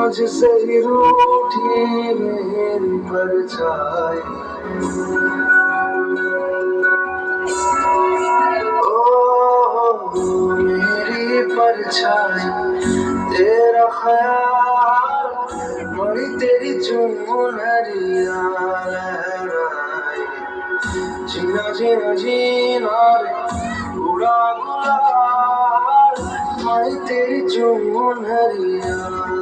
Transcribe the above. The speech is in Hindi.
मुझसे ही रूठी मेरी परछाई। मेरी परछाई तेरा ख्याल, बड़ी तेरी चुनरिया लहराई। जीना जीना जीना रे उड़ा गुलाल, बड़ी तेरी चुनरिया।